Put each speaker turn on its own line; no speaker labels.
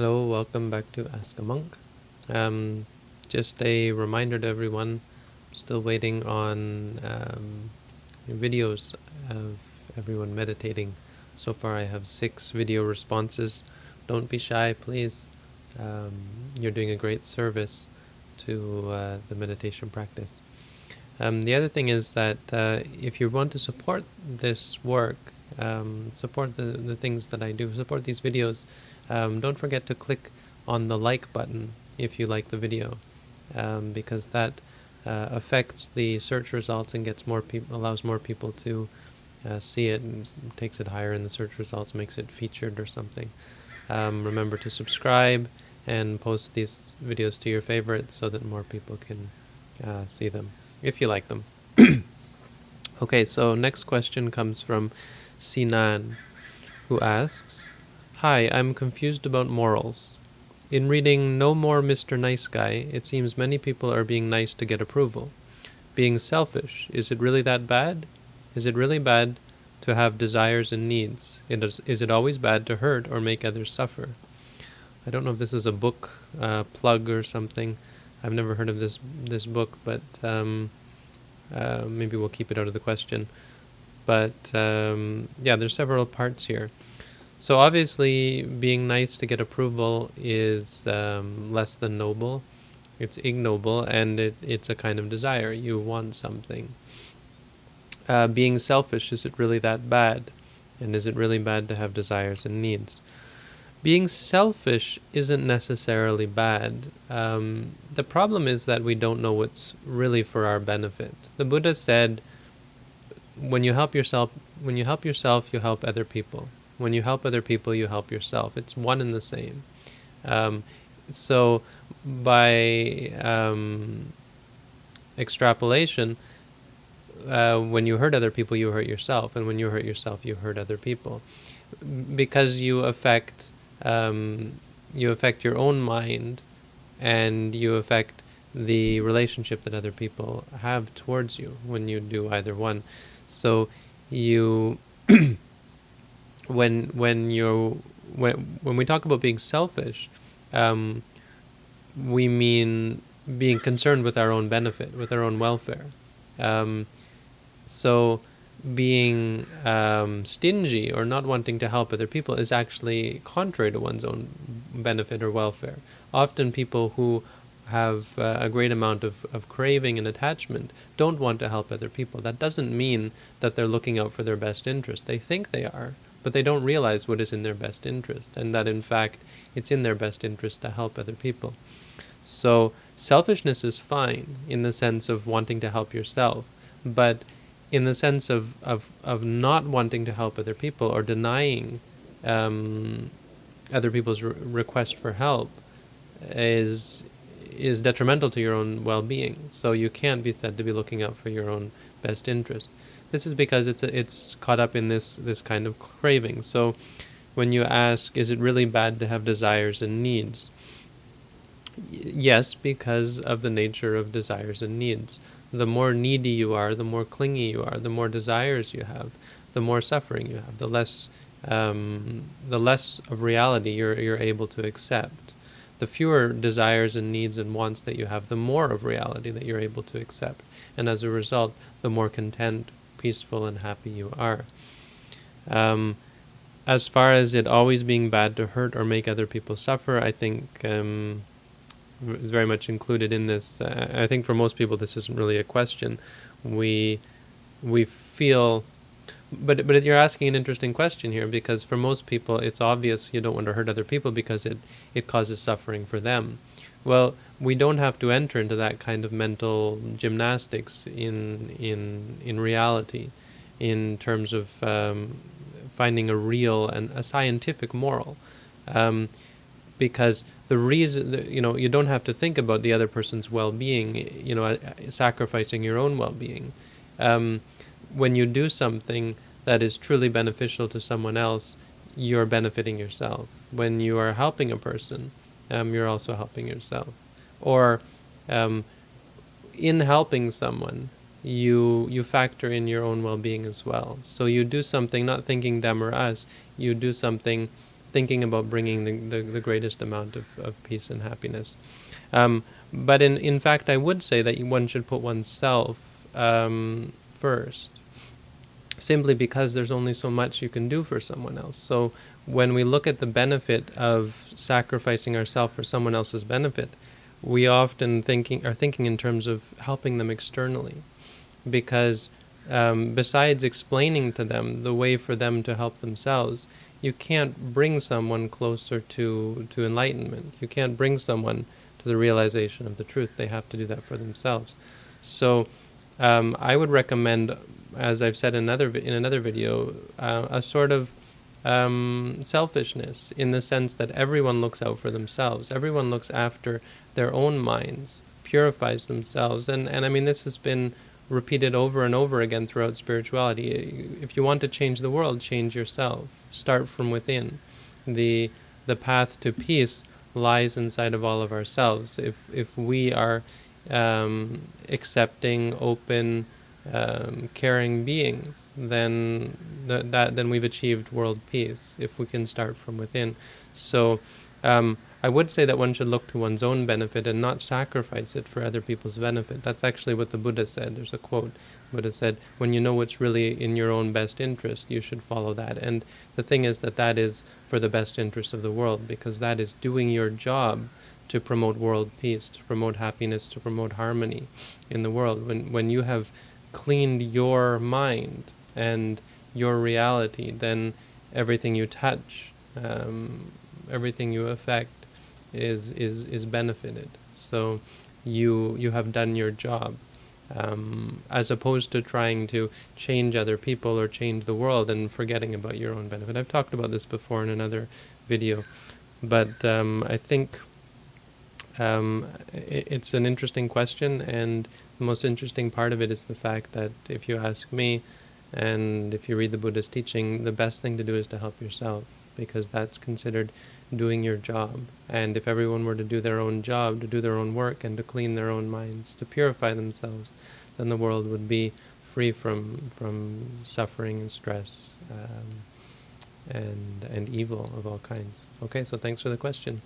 Hello, welcome back to Ask a Monk. Just a reminder to everyone, still waiting on videos of everyone meditating. So far I have 6 video responses. Don't be shy, please. You're doing a great service to the meditation practice. The other thing is that if you want to support this work, support the things that I do, support these videos, don't forget to click on the like button if you like the video, because that affects the search results and allows more people to see it and takes it higher in the search results, makes it featured or something. Remember to subscribe and post these videos to your favorites so that more people can see them, if you like them. Okay, so next question comes from Sinan, who asks, "Hi, I'm confused about morals. In reading No More Mr. Nice Guy, it seems many people are being nice to get approval. Being selfish, is it really that bad? Is it really bad to have desires and needs? Is it always bad to hurt or make others suffer?" I don't know if this is a book plug or something. I've never heard of this book, but maybe we'll keep it out of the question. But yeah, there's several parts here. So obviously, being nice to get approval is less than noble. It's ignoble, and it's a kind of desire. You want something. Being selfish, is it really that bad? And is it really bad to have desires and needs? Being selfish isn't necessarily bad. The problem is that we don't know what's really for our benefit. The Buddha said, when you help yourself, you help other people. When you help other people, you help yourself. It's one and the same. So by extrapolation, when you hurt other people, you hurt yourself. And when you hurt yourself, you hurt other people. Because you affect your own mind, and you affect the relationship that other people have towards you when you do either one. So you when we talk about being selfish, we mean being concerned with our own benefit, with our own welfare. So being stingy or not wanting to help other people is actually contrary to one's own benefit or welfare. Often people who have a great amount of craving and attachment don't want to help other people. That doesn't mean that they're looking out for their best interest. They think they are, but they don't realize what is in their best interest, and that in fact it's in their best interest to help other people. So selfishness is fine in the sense of wanting to help yourself, but in the sense of not wanting to help other people or denying other people's request for help is detrimental to your own well-being. So you can't be said to be looking out for your own best interest. This is because it's caught up in this kind of craving. So when you ask, is it really bad to have desires and needs? Yes, because of the nature of desires and needs. The more needy you are, the more clingy you are, the more desires you have, the more suffering you have, the less of reality you're able to accept. The fewer desires and needs and wants that you have, the more of reality that you're able to accept. And as a result, the more content, peaceful, and happy you are. As far as it always being bad to hurt or make other people suffer, I think is very much included in this. I think for most people this isn't really a question. We feel, but you're asking an interesting question here, because for most people it's obvious you don't want to hurt other people because it causes suffering for them. Well, we don't have to enter into that kind of mental gymnastics in reality, in terms of finding a real and a scientific moral. Because the reason, you don't have to think about the other person's well-being, sacrificing your own well-being. When you do something that is truly beneficial to someone else, you're benefiting yourself. When you are helping a person, you're also helping yourself. Or in helping someone, you factor in your own well-being as well. So you do something not thinking them or us, you do something thinking about bringing the greatest amount of peace and happiness. But in fact, I would say that one should put oneself first, simply because there's only so much you can do for someone else. So when we look at the benefit of sacrificing ourselves for someone else's benefit, we often are thinking in terms of helping them externally, because besides explaining to them the way for them to help themselves, you can't bring someone closer to enlightenment. You can't bring someone to the realization of the truth. They have to do that for themselves. So I would recommend, as I've said in another video, a sort of selfishness, in the sense that everyone looks out for themselves. Everyone looks after their own minds, purifies themselves. And I mean, this has been repeated over and over again throughout spirituality. If you want to change the world, change yourself. Start from within. The path to peace lies inside of all of ourselves. If we are accepting, open, caring beings, then then we've achieved world peace, if we can start from within. So I would say that one should look to one's own benefit and not sacrifice it for other people's benefit. That's actually what the Buddha said. There's a quote. Buddha said, when you know what's really in your own best interest, you should follow that. And the thing is that is for the best interest of the world, because that is doing your job to promote world peace, to promote happiness, to promote harmony in the world. When you have cleaned your mind and your reality, then everything you touch, everything you affect is benefited. So you have done your job, as opposed to trying to change other people or change the world and forgetting about your own benefit. I've talked about this before in another video, but I think it's an interesting question, and the most interesting part of it is the fact that, if you ask me, and if you read the Buddha's teaching, the best thing to do is to help yourself, because that's considered doing your job. And if everyone were to do their own job, to do their own work, and to clean their own minds, to purify themselves, then the world would be free from suffering and stress, and evil of all kinds. Okay, so thanks for the question.